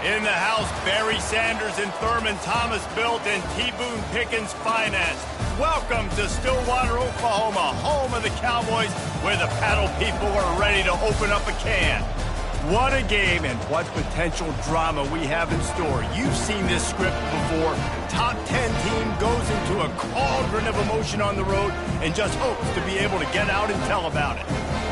In the house, Barry Sanders and Thurman Thomas built and T. Boone Pickens financed. Welcome to Stillwater, Oklahoma, home of the Cowboys, where the paddle people are ready to open up a can. What a game and what potential drama we have in store. You've seen this script before. Top 10 team goes into a cauldron of emotion on the road and just hopes to be able to get out and tell about it.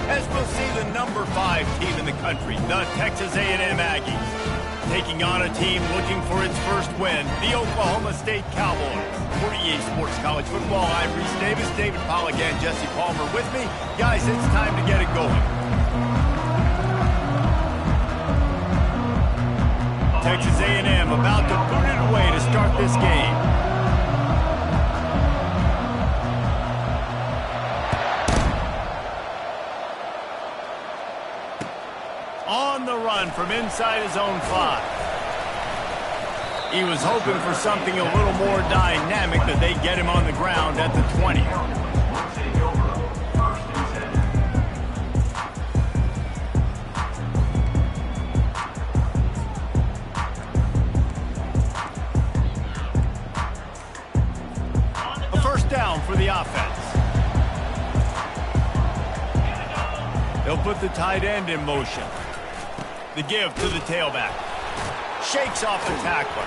As we'll see the number 5 team in the country, the Texas A&M Aggies, taking on a team looking for its first win, the Oklahoma State Cowboys. For EA Sports College Football, I'm Reese Davis, David Pollack, and Jesse Palmer with me. Guys, it's time to get it going. Texas A&M about to put it away to start this game. On the run from inside his own 5. He was hoping for something a little more dynamic, that they get him on the ground at the 20. A first down for the offense. They'll put the tight end in motion. The give to the tailback. Shakes off the tackler.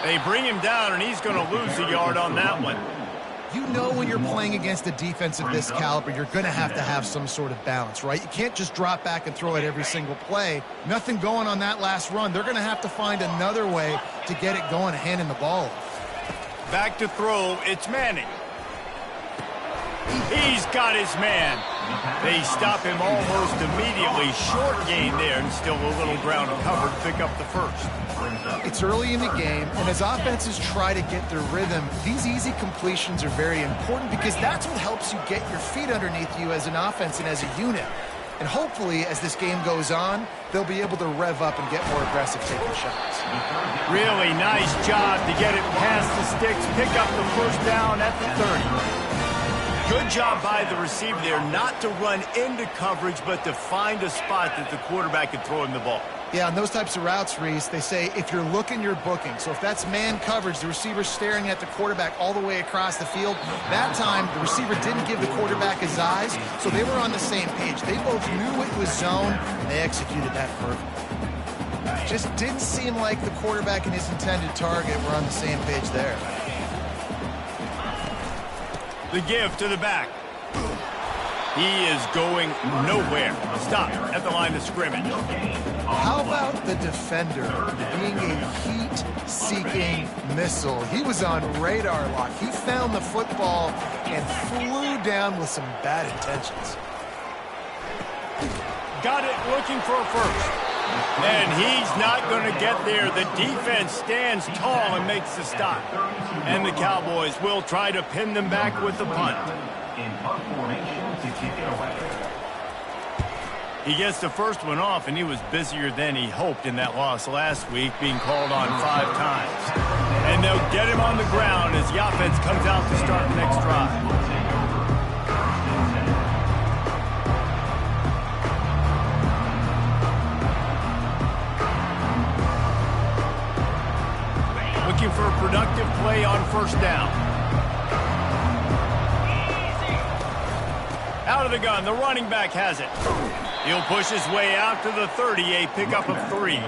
They bring him down, and he's going to lose a yard on that one. You know when you're playing against a defense of this caliber, you're going to have some sort of balance, right? You can't just drop back and throw it every single play. Nothing going on that last run. They're going to have to find another way to get it going, handing the ball off. Back to throw, it's Manning. He's got his man. They stop him almost immediately. Short gain there, and still a little ground covered to pick up the first. It's early in the game, and as offenses try to get their rhythm, these easy completions are very important because that's what helps you get your feet underneath you as an offense and as a unit. And hopefully, as this game goes on, they'll be able to rev up and get more aggressive taking shots. Really nice job to get it past the sticks, pick up the first down at the 30. Good job by the receiver there, not to run into coverage, but to find a spot that the quarterback can throw him the ball. Yeah, on those types of routes, Reese, they say if you're looking, you're booking. So if that's man coverage, the receiver's staring at the quarterback all the way across the field. That time, the receiver didn't give the quarterback his eyes, so they were on the same page. They both knew it was zone, and they executed that perfectly. Just didn't seem like the quarterback and his intended target were on the same page there. The give to the back. He is going nowhere. Stop at the line of scrimmage. How about the defender being a heat-seeking missile? He was on radar lock. He found the football and flew down with some bad intentions. Got it looking for a first. And he's not going to get there. The defense stands tall and makes the stop. And the Cowboys will try to pin them back with the punt. He gets the first one off, and he was busier than he hoped in that loss last week, being called on 5 times. And they'll get him on the ground as the offense comes out to start the next drive. Looking for a productive play on first down. Out of the gun, the running back has it. He'll push his way out to the 30, a pickup of 3.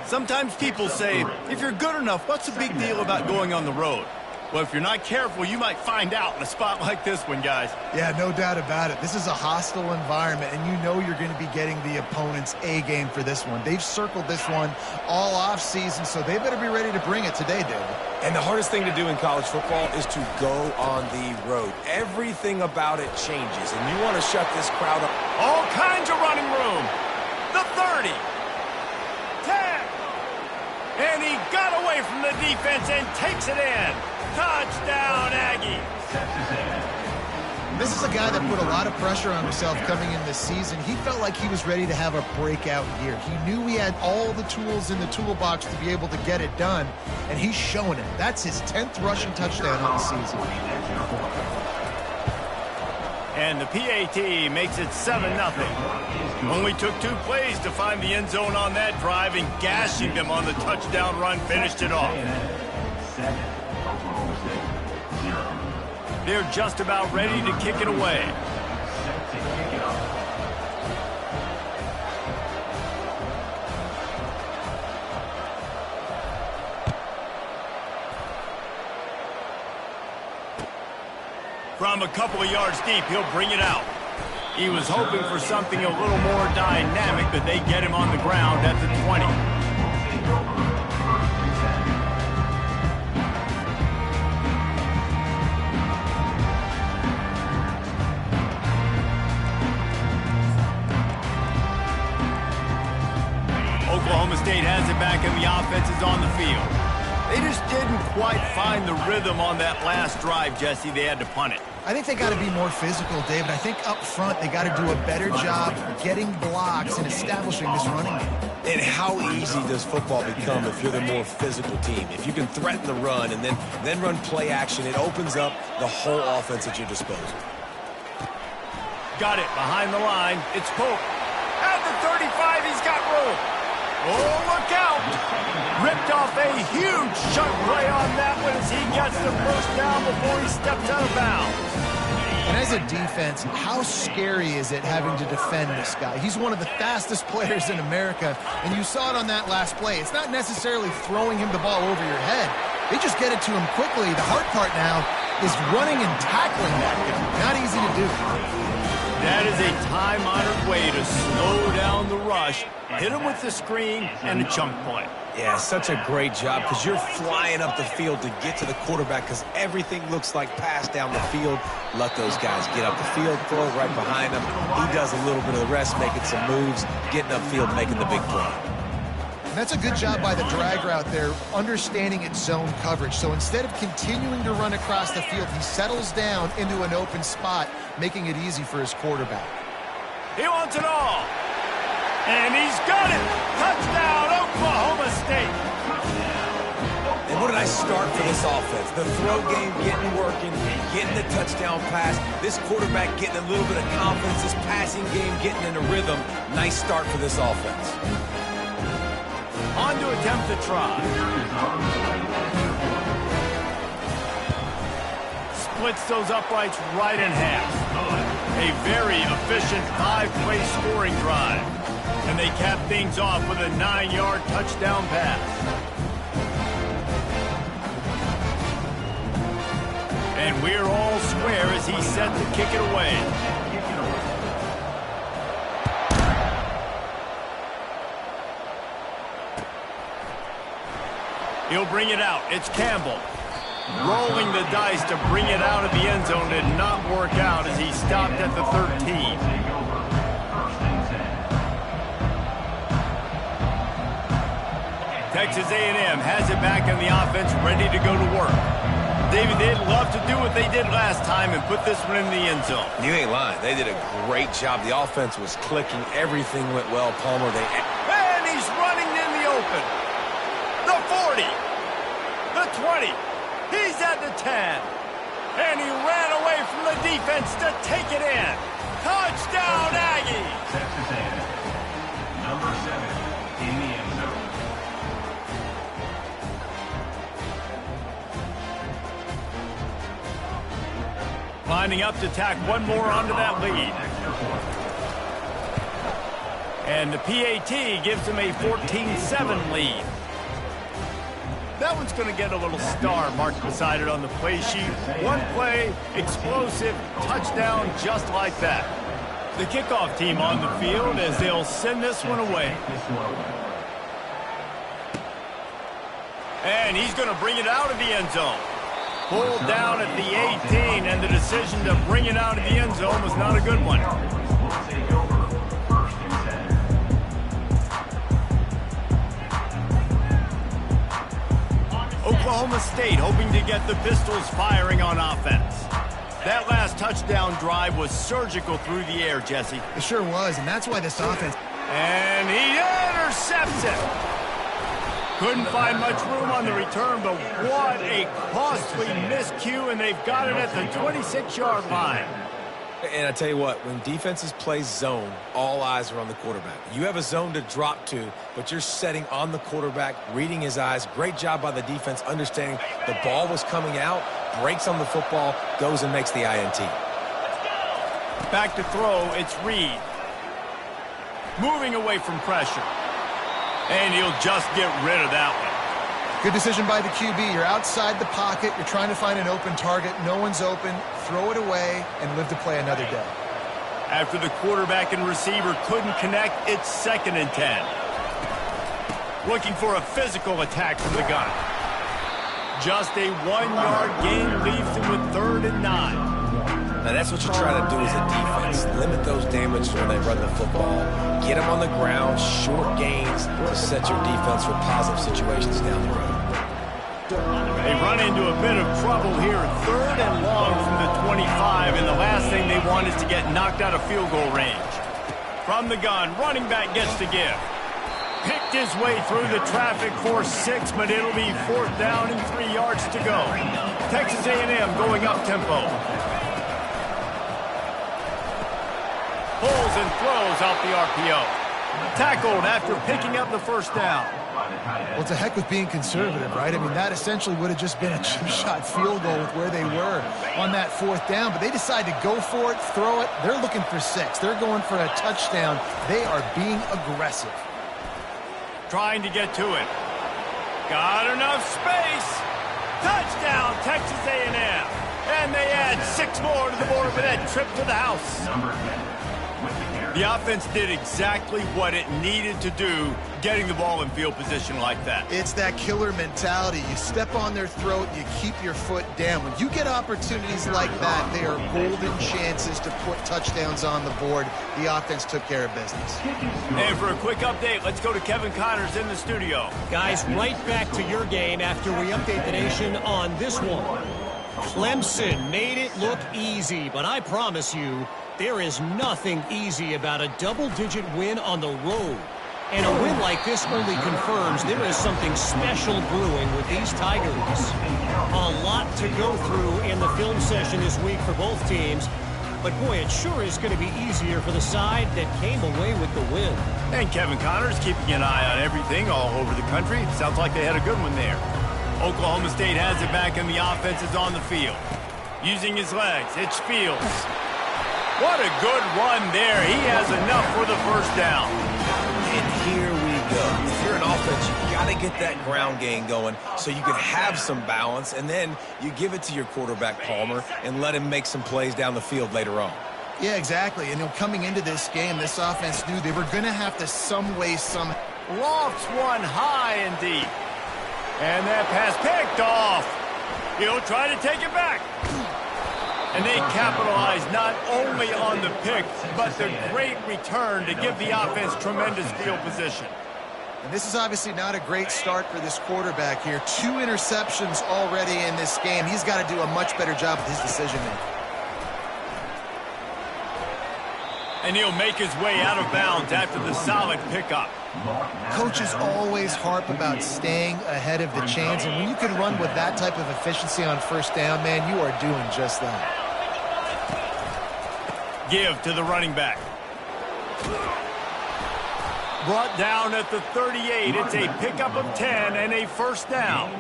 Sometimes people say, if you're good enough, what's the big deal about going on the road? Well, if you're not careful, you might find out in a spot like this one, guys. Yeah, no doubt about it. This is a hostile environment, and you know you're going to be getting the opponent's A game for this one. They've circled this one all offseason, so they better be ready to bring it today, David. And the hardest thing to do in college football is to go on the road. Everything about it changes, and you want to shut this crowd up. All kinds of running room. The 30. 10. And he got away from the defense and takes it in. Touchdown, Aggie. This is a guy that put a lot of pressure on himself coming in this season. He felt like he was ready to have a breakout year. He knew he had all the tools in the toolbox to be able to get it done, and he's showing it. That's his 10th rushing touchdown on the season. And the PAT makes it 7-0. Only took 2 plays to find the end zone on that drive, and gashing them on the touchdown run finished it off. They're just about ready to kick it away. From a couple of yards deep, he'll bring it out. He was hoping for something a little more dynamic, but they get him on the ground at the 20. Oklahoma State has it back, and the offense is on the field. They just didn't quite find the rhythm on that last drive, Jesse. They had to punt it. I think they got to be more physical, David. I think up front they got to do a better job getting blocks and establishing this running game. And how easy does football become if you're the more physical team? If you can threaten the run and then run play action, it opens up the whole offense at your disposal. Got it behind the line. It's Pope. At the 35, he's got room. Oh, look out! Ripped off a huge chunk play on that one as he gets the first down before he steps out of bounds. And as a defense, how scary is it having to defend this guy? He's one of the fastest players in America, and you saw it on that last play. It's not necessarily throwing him the ball over your head. They just get it to him quickly. The hard part now is running and tackling that guy. Not easy to do. That is a time-honored way to slow down the rush, hit him with the screen, and a chunk play. Yeah, such a great job because you're flying up the field to get to the quarterback because everything looks like pass down the field. Let those guys get up the field, throw it right behind him. He does a little bit of the rest, making some moves, getting upfield, making the big play. And that's a good job by the drag route there, understanding its zone coverage. So instead of continuing to run across the field, he settles down into an open spot, making it easy for his quarterback. He wants it all. And he's got it. Touchdown, Oklahoma State. And what did I start for this offense? The throw game getting working, getting the touchdown pass. This quarterback getting a little bit of confidence. This passing game getting in a rhythm. Nice start for this offense. On to attempt the try. Splits those uprights right in half. A very efficient 5-play scoring drive. And they cap things off with a 9-yard touchdown pass. And we're all square as he's set to kick it away. He'll bring it out. It's Campbell. Rolling the dice to bring it out of the end zone did not work out as he stopped at the 13. Texas A&M has it back in the offense, ready to go to work. David, they'd love to do what they did last time and put this one in the end zone. You ain't lying. They did a great job. The offense was clicking. Everything went well. Palmer, And he's running in the open. The 40. The 20. He's at the 10. And he ran away from the defense to take it in. Touchdown, Aggies. Texas A&M. Number 7 in the end zone. Lining up to tack one more onto that lead. And the PAT gives him a 14-7 lead. That one's going to get a little star marked beside it on the play sheet. One play, explosive, touchdown, just like that. The kickoff team on the field as they'll send this one away. And he's going to bring it out of the end zone. Pulled down at the 18, and the decision to bring it out of the end zone was not a good one. Oklahoma State hoping to get the Pistols firing on offense. That last touchdown drive was surgical through the air, Jesse. It sure was, and that's why this offense... And he intercepts it. Couldn't find much room on the return, but what a costly miscue, and they've got it at the 26-yard line. And I tell you what, when defenses play zone, all eyes are on the quarterback. You have a zone to drop to, but you're setting on the quarterback, reading his eyes. Great job by the defense, understanding the ball was coming out, breaks on the football, goes and makes the INT. Back to throw, it's Reed. Moving away from pressure. And he'll just get rid of that one. Good decision by the QB. You're outside the pocket. You're trying to find an open target. No one's open. Throw it away and live to play another day. After the quarterback and receiver couldn't connect, it's 2nd and 10. Looking for a physical attack from the gun. Just a 1-yard gain leaves him with 3rd and 9. Now that's what you try to do as a defense. Limit those damages when they run the football. Get them on the ground, short gains to set your defense for positive situations down the road. They run into a bit of trouble here. 3rd and long from the 25, and the last thing they want is to get knocked out of field goal range. From the gun, running back gets to give. Picked his way through the traffic for 6, but it'll be 4th down and 3 yards to go. Texas A&M going up tempo. Pulls and throws out the RPO. Tackled after picking up the 1st down. Well, to heck with being conservative, right? I mean, that essentially would have just been a chip-shot field goal with where they were on that 4th down. But they decide to go for it, throw it. They're looking for 6. They're going for a touchdown. They are being aggressive. Trying to get to it. Got enough space. Touchdown, Texas A&M. And they add 6 more to the board with that trip to the house. The offense did exactly what it needed to do, getting the ball in field position like that. It's that killer mentality. You step on their throat, you keep your foot down. When you get opportunities like that, they are golden chances to put touchdowns on the board. The offense took care of business. And for a quick update, let's go to Kevin Connors in the studio. Guys, right back to your game after we update the nation on this one. Clemson made it look easy, but I promise you, there is nothing easy about a double-digit win on the road. And a win like this only confirms there is something special brewing with these Tigers. A lot to go through in the film session this week for both teams. But boy, it sure is going to be easier for the side that came away with the win. And Kevin Connors keeping an eye on everything all over the country. Sounds like they had a good one there. Oklahoma State has it back and the offense is on the field. Using his legs, it's Fields. What a good run there. He has enough for the 1st down. And here we go. If you're an offense, you got to get that ground game going so you can have some balance, and then you give it to your quarterback, Palmer, and let him make some plays down the field later on. Yeah, exactly. And coming into this game, this offense knew they were going to have to some way, somehow. Lofts one high and deep. And that pass picked off. He'll try to take it back. And they capitalize not only on the pick, but the great return to give the offense tremendous field position. And this is obviously not a great start for this quarterback here. 2 interceptions already in this game. He's got to do a much better job with his decision-making. And he'll make his way out of bounds after the solid pickup. Coaches always harp about staying ahead of the chains, and when you can run with that type of efficiency on 1st down, man, you are doing just that. Give to the running back. Brought down at the 38. It's a pickup of 10 and a 1st down.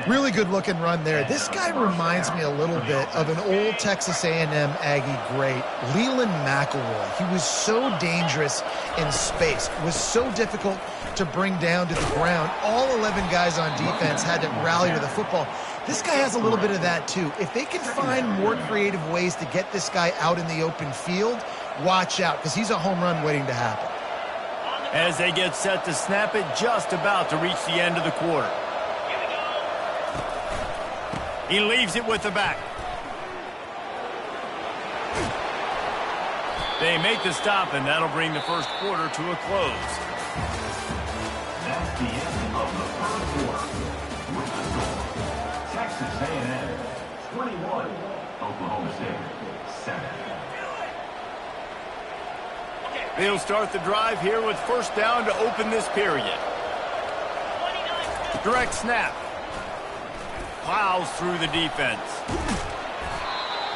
Really good looking run there. This guy reminds me a little bit of an old Texas A&M Aggie great, Leland McElroy. He was so dangerous in space. It was so difficult to bring down to the ground. All 11 guys on defense had to rally to the football. This guy has a little bit of that too. If they can find more creative ways to get this guy out in the open field, watch out, because he's a home run waiting to happen. As they get set to snap it, just about to reach the end of the quarter. He leaves it with the back. They make the stop, and that'll bring the 1st quarter to a close. That's the end of the 1st quarter. With the score, Texas A&M 21, Oklahoma State 7. They'll start the drive here with 1st down to open this period. Direct snap. Plows through the defense.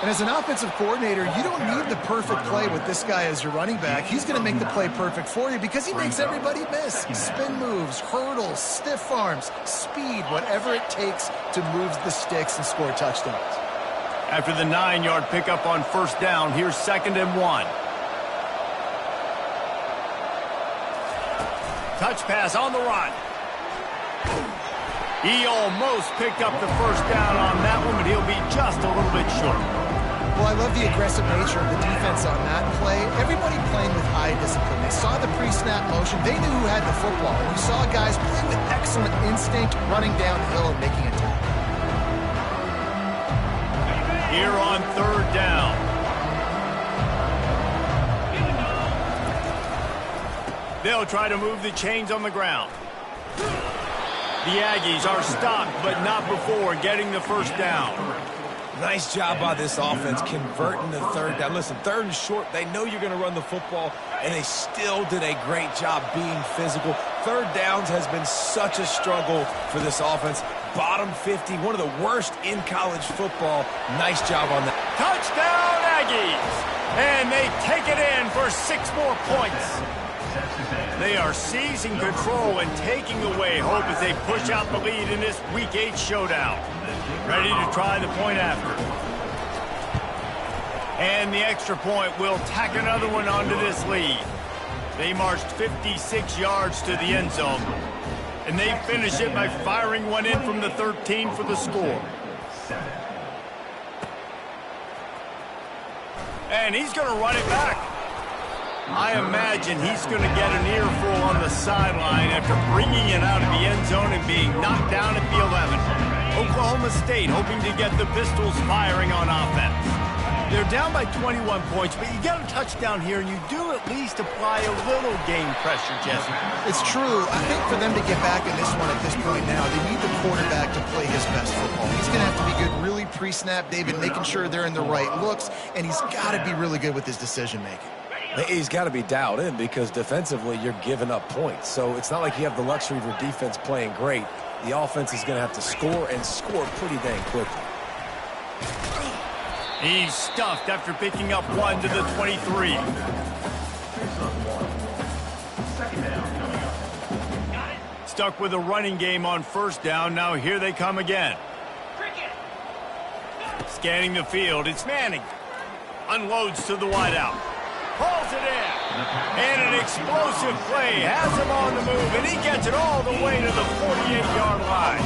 And as an offensive coordinator, you don't need the perfect play with this guy as your running back. He's going to make the play perfect for you because he makes everybody miss. Spin moves, hurdles, stiff arms, speed, whatever it takes to move the sticks and score touchdowns. After the 9-yard pickup on first down, here's 2nd and 1. Touch pass on the run. He almost picked up the first down on that one, but he'll be just a little bit short. Well, I love the aggressive nature of the defense on that play. Everybody playing with high discipline. They saw the pre-snap motion. They knew who had the football. And you saw guys play with excellent instinct, running downhill and making a tackle. Here on 3rd down. They'll try to move the chains on the ground. The Aggies are stopped, but not before getting the first down. Nice job by this offense converting the 3rd down. Listen, 3rd and short, they know you're going to run the football, and they still did a great job being physical. 3rd downs has been such a struggle for this offense. Bottom 50, one of the worst in college football. Nice job on that. Touchdown, Aggies! And they take it in for 6 more points. They are seizing control and taking away hope as they push out the lead in this Week 8 showdown. Ready to try the point after. And the extra point will tack another one onto this lead. They marched 56 yards to the end zone. And they finish it by firing one in from the 13 for the score. And he's going to run it back. I imagine he's going to get an earful on the sideline after bringing it out of the end zone and being knocked down at the 11. Oklahoma State hoping to get the Pistols firing on offense. They're down by 21 points, but you get a touchdown here, and you do at least apply a little game pressure, Jesse. It's true. I think for them to get back in this one at this point now, they need the quarterback to play his best football. He's going to have to be good really pre-snap, David, making sure they're in the right looks, and he's got to be really good with his decision-making. He's got to be dialed in because defensively you're giving up points. So it's not like you have the luxury of your defense playing great. The offense is going to have to score and score pretty dang quickly. He's stuffed after picking up 1 to the 23. Stuck with a running game on first down. Now here they come again. Scanning the field. It's Manning. Unloads to the wideout. Pulls it in. And an explosive play has him on the move, and he gets it all the way to the 48-yard line.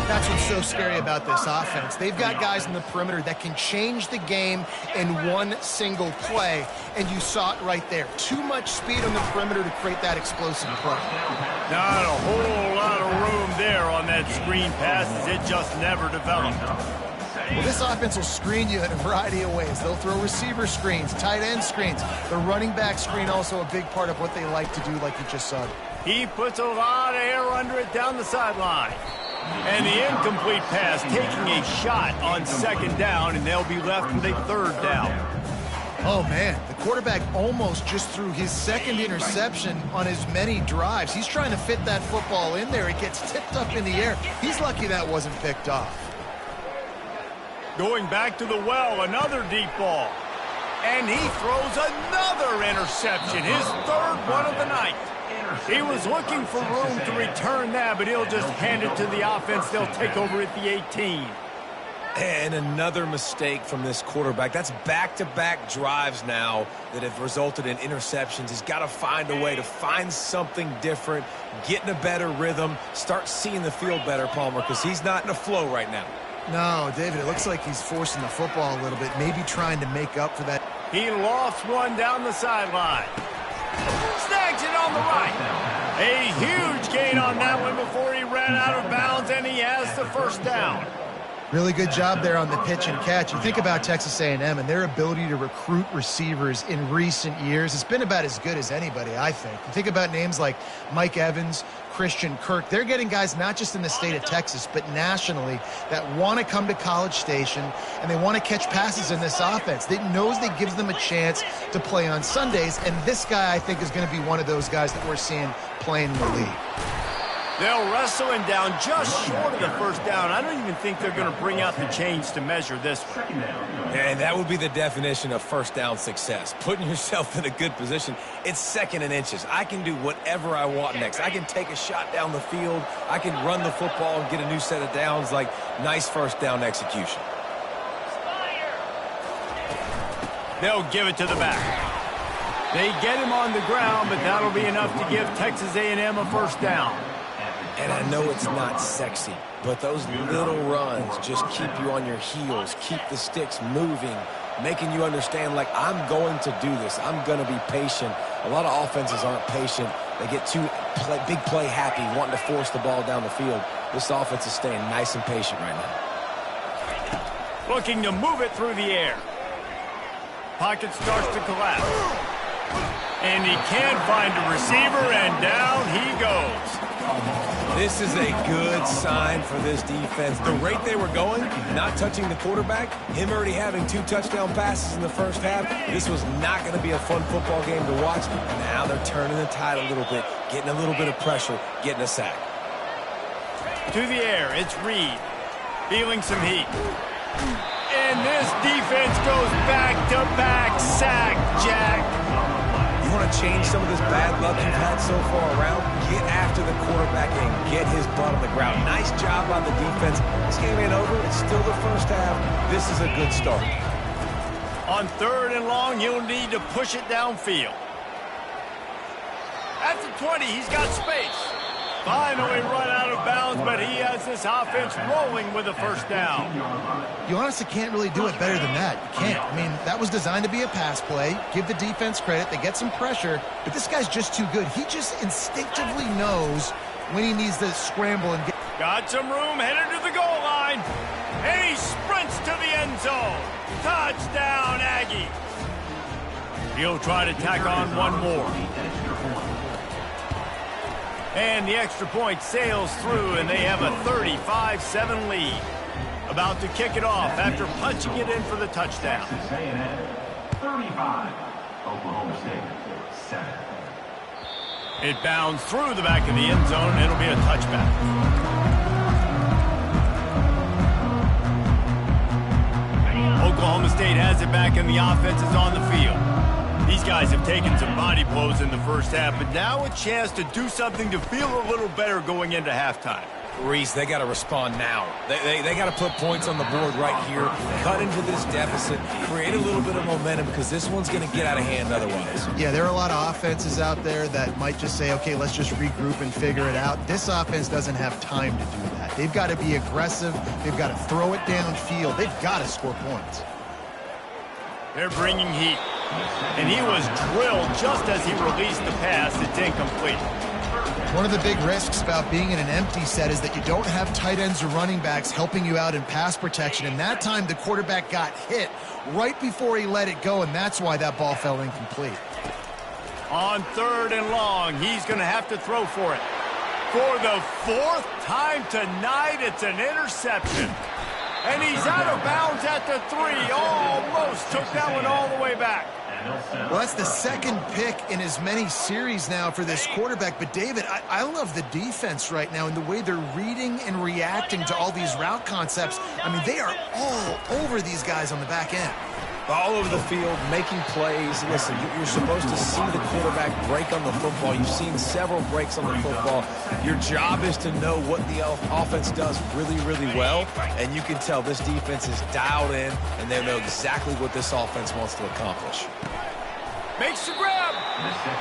That's what's so scary about this offense. They've got guys in the perimeter that can change the game in one single play, and you saw it right there. Too much speed on the perimeter to create that explosive play. Not a whole lot of room there on that screen pass, as it just never developed. Well, this offense will screen you in a variety of ways. They'll throw receiver screens, tight end screens. The running back screen also a big part of what they like to do, like you just saw. He puts a lot of air under it down the sideline. And the incomplete pass taking a shot on 2nd down, and they'll be left with a 3rd down. Oh, man, the quarterback almost just threw his 2nd interception on as many drives. He's trying to fit that football in there. It gets tipped up in the air. He's lucky that wasn't picked off. Going back to the well, another deep ball. And he throws another interception, his 3rd one of the night. He was looking for room to return that, but he'll just hand it to the offense. They'll take over at the 18. And another mistake from this quarterback. That's back-to-back drives now that have resulted in interceptions. He's got to find a way to find something different, get in a better rhythm, start seeing the field better, Palmer, because he's not in a flow right now. No, David, it looks like he's forcing the football a little bit, maybe trying to make up for that. He lost one down the sideline. Snags it on the right. A huge gain on that one before he ran out of bounds, and he has the 1st down. Really good job there on the pitch and catch. You think about Texas A&M and their ability to recruit receivers in recent years. It's been about as good as anybody, I think. You think about names like Mike Evans, Christian Kirk. They're getting guys not just in the state of Texas, but nationally that want to come to College Station, and they want to catch passes in this offense. They knows that gives them a chance to play on Sundays, and this guy, I think, is going to be one of those guys that we're seeing playing in the league. They'll wrestle him down just short of the first down. I don't even think they're going to bring out the chains to measure this one. And that would be the definition of first down success. Putting yourself in a good position. It's 2nd and inches. I can do whatever I want next. I can take a shot down the field. I can run the football and get a new set of downs. Like, nice first down execution. They'll give it to the back. They get him on the ground, but that'll be enough to give Texas A&M a first down. And I know it's not sexy, but those little runs just keep you on your heels, keep the sticks moving, making you understand, like, I'm going to do this. I'm going to be patient. A lot of offenses aren't patient. They get too big play happy, wanting to force the ball down the field. This offense is staying nice and patient right now. Looking to move it through the air. Pocket starts to collapse. And he can't find a receiver, and down he goes. This is a good sign for this defense. The rate they were going, not touching the quarterback, him already having 2 touchdown passes in the first half, this was not going to be a fun football game to watch. And now they're turning the tide a little bit, getting a little bit of pressure, getting a sack. To the air, it's Reed. Feeling some heat. And this defense goes back-to-back sack, Jack. You want to change some of this bad luck you've had so far around? Get after the quarterback and get his butt on the ground. Nice job by the defense. This game ain't over. It's still the first half. This is a good start. On 3rd and long, he'll need to push it downfield. At the 20, he's got space. Finally run out of bounds, but he has this offense rolling with a first down. You honestly can't really do it better than that. You can't. I mean, that was designed to be a pass play. Give the defense credit. They get some pressure, but this guy's just too good. He just instinctively knows when he needs to scramble and get. Got some room, headed to the goal line. And he sprints to the end zone. Touchdown, Aggie. He'll try to tack on one more. And the extra point sails through, and they have a 35-7 lead. About to kick it off after punching it in for the touchdown. 35, Oklahoma State, 7. It bounds through the back of the end zone, and it'll be a touchback. Oklahoma State has it back, and the offense is on the field. These guys have taken some body blows in the first half, but now a chance to do something to feel a little better going into halftime. Reese, they got to respond now. They got to put points on the board right here, cut into this deficit, create a little bit of momentum, because this one's going to get out of hand otherwise. Yeah, there are a lot of offenses out there that might just say, okay, let's just regroup and figure it out. This offense doesn't have time to do that. They've got to be aggressive. They've got to throw it downfield. They've got to score points. They're bringing heat. And he was drilled just as he released the pass. It's incomplete. One of the big risks about being in an empty set is that you don't have tight ends or running backs helping you out in pass protection. And that time the quarterback got hit right before he let it go, and that's why that ball fell incomplete. On 3rd and long, he's going to have to throw for it. For the 4th time tonight, it's an interception. And he's out of bounds at the 3. Almost took that one all the way back. Well, that's the 2nd pick in as many series now for this quarterback. But, David, I love the defense right now and the way they're reading and reacting to all these route concepts. I mean, they are all over these guys on the back end. All over the field, making plays. Listen, you're supposed to see the quarterback break on the football. You've seen several breaks on the football. Your job is to know what the offense does really, really well. And you can tell this defense is dialed in, and they know exactly what this offense wants to accomplish. Makes the grab.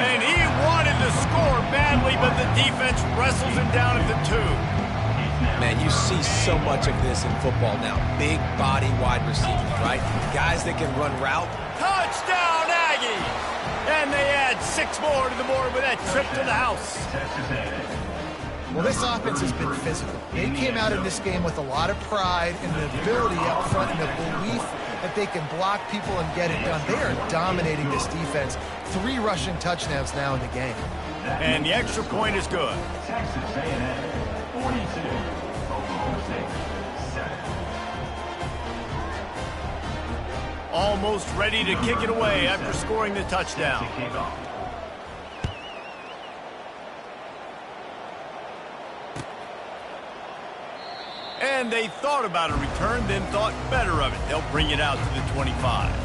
And he wanted to score badly, but the defense wrestles him down at the 2. Man, you see so much of this in football now. Big body wide receivers, right? Guys that can run route. Touchdown, Aggies! And they add 6 more to the board with that trip to the house. Well, this offense has been physical. They came out in this game with a lot of pride and the ability up front and the belief that they can block people and get it done. They are dominating this defense. 3 rushing touchdowns now in the game. And the extra point is good. Texas A&M, 42, Oklahoma State, 7. Almost ready to kick it away after scoring the touchdown. And they thought about a return, then thought better of it. They'll bring it out to the 25.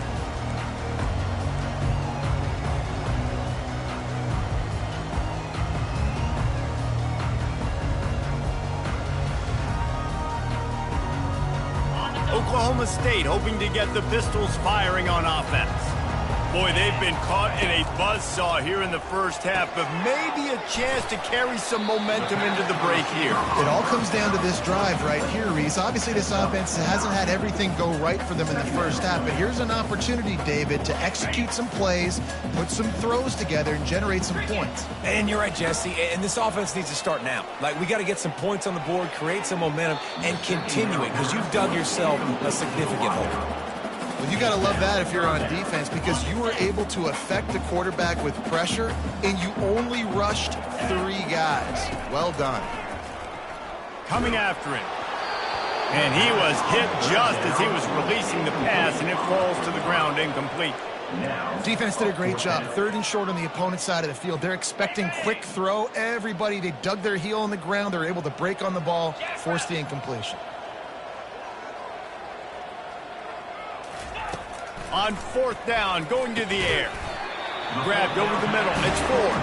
Oklahoma State hoping to get the Pistols firing on offense. Boy, they've been caught in a buzzsaw here in the first half, but maybe a chance to carry some momentum into the break here. It all comes down to this drive right here, Reese. Obviously, this offense hasn't had everything go right for them in the first half, but here's an opportunity, David, to execute some plays, put some throws together, and generate some points. And you're right, Jesse, and this offense needs to start now. Like, we got to get some points on the board, create some momentum, and continue it, because you've dug yourself a significant hole. Well, you got to love that if you're on defense, because you were able to affect the quarterback with pressure, and you only rushed 3 guys. Well done. Coming after him. And he was hit just as he was releasing the pass, and it falls to the ground incomplete. Defense did a great job. 3rd and short on the opponent's side of the field. They're expecting quick throw. Everybody, they dug their heel in the ground. They're able to break on the ball, force the incompletion. On 4th down, going to the air. Grabbed over the middle. It's Ford.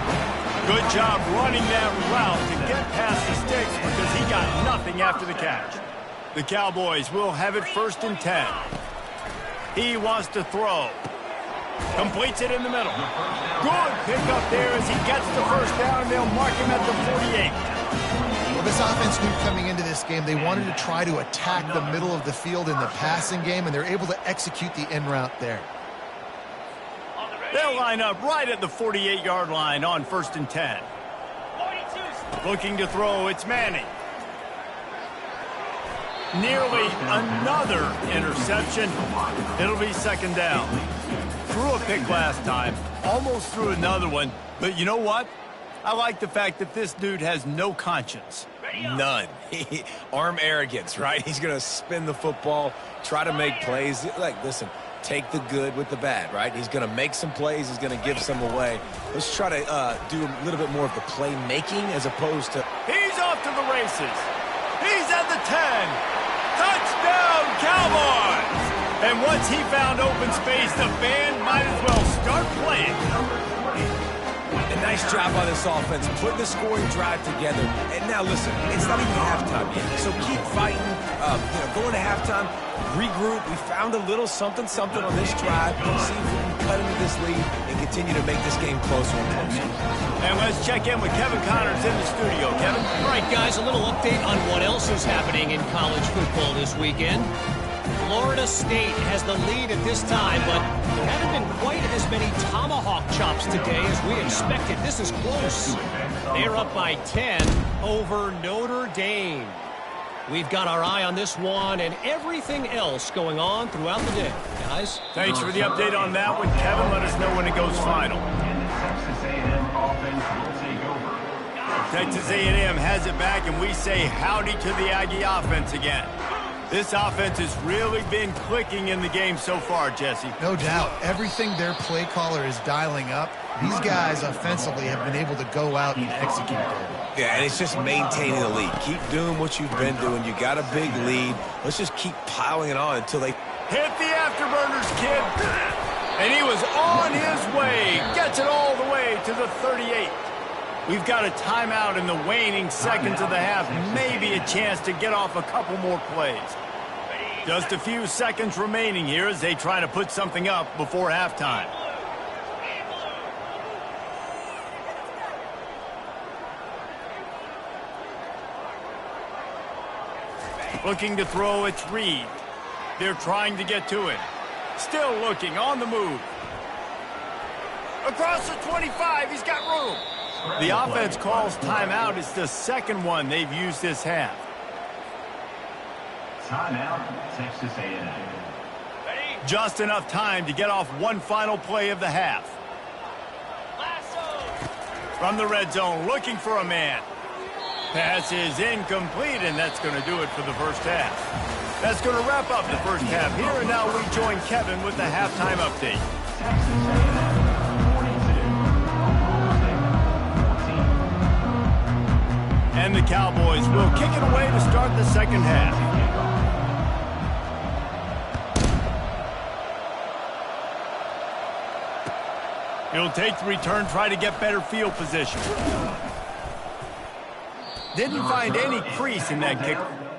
Good job running that route to get past the sticks because he got nothing after the catch. The Cowboys will have it 1st and 10. He wants to throw. Completes it in the middle. Good pickup there as he gets the 1st down. They'll mark him at the 48. Well, this offense knew coming into this game they wanted to try to attack the middle of the field in the passing game, and they're able to execute the in route there. They'll line up right at the 48-yard line on 1st and 10. Looking to throw, it's Manning. Nearly another interception. It'll be 2nd down. Threw a pick last time, almost threw another one, but you know what? I like the fact that this dude has no conscience. None. Arm arrogance, right? He's going to spin the football, try to make plays. Like, listen, take the good with the bad, right? He's going to make some plays. He's going to give some away. Let's try to do a little bit more of the playmaking as opposed to... He's off to the races. He's at the 10. Touchdown, Cowboys! And once he found open space, the band might as well start playing. A nice job by this offense, putting the scoring drive together. And now, listen, it's not even halftime yet, so keep fighting. Going to halftime, regroup. We found a little something on this drive. Let's see if we can cut into this lead and continue to make this game closer and closer. And let's check in with Kevin Connors in the studio. Kevin? All right, guys, a little update on what else is happening in college football this weekend. Florida State has the lead at this time, but there haven't been quite as many tomahawk chops today as we expected. This is close. They're up by 10 over Notre Dame. We've got our eye on this one and everything else going on throughout the day. Guys? Thanks for the update on that one, Kevin. Let us know when it goes final. Texas A&M offense will take over. Texas A&M has it back, and we say howdy to the Aggie offense again. This offense has really been clicking in the game so far, Jesse. No doubt. Everything their play caller is dialing up, these guys offensively have been able to go out and execute there. Yeah, and it's just maintaining the lead. Keep doing what you've been doing. You got a big lead. Let's just keep piling it on until they... Hit the afterburners, kid. And he was on his way. Gets it all the way to the 38. We've got a timeout in the waning seconds of the half. Maybe a chance to get off a couple more plays. Just a few seconds remaining here as they try to put something up before halftime. Looking to throw, it's Reed. They're trying to get to it. Still looking, on the move. Across the 25, he's got room. The offense calls timeout. It's the second one they've used this half. Timeout, Texas A&M. Just enough time to get off one final play of the half. From the red zone, looking for a man. Pass is incomplete, and that's going to do it for the first half. That's going to wrap up the first half. Here and now we join Kevin with the halftime update. And the Cowboys will kick it away to start the second half. He'll take the return, try to get better field position. Didn't find any crease in that kick.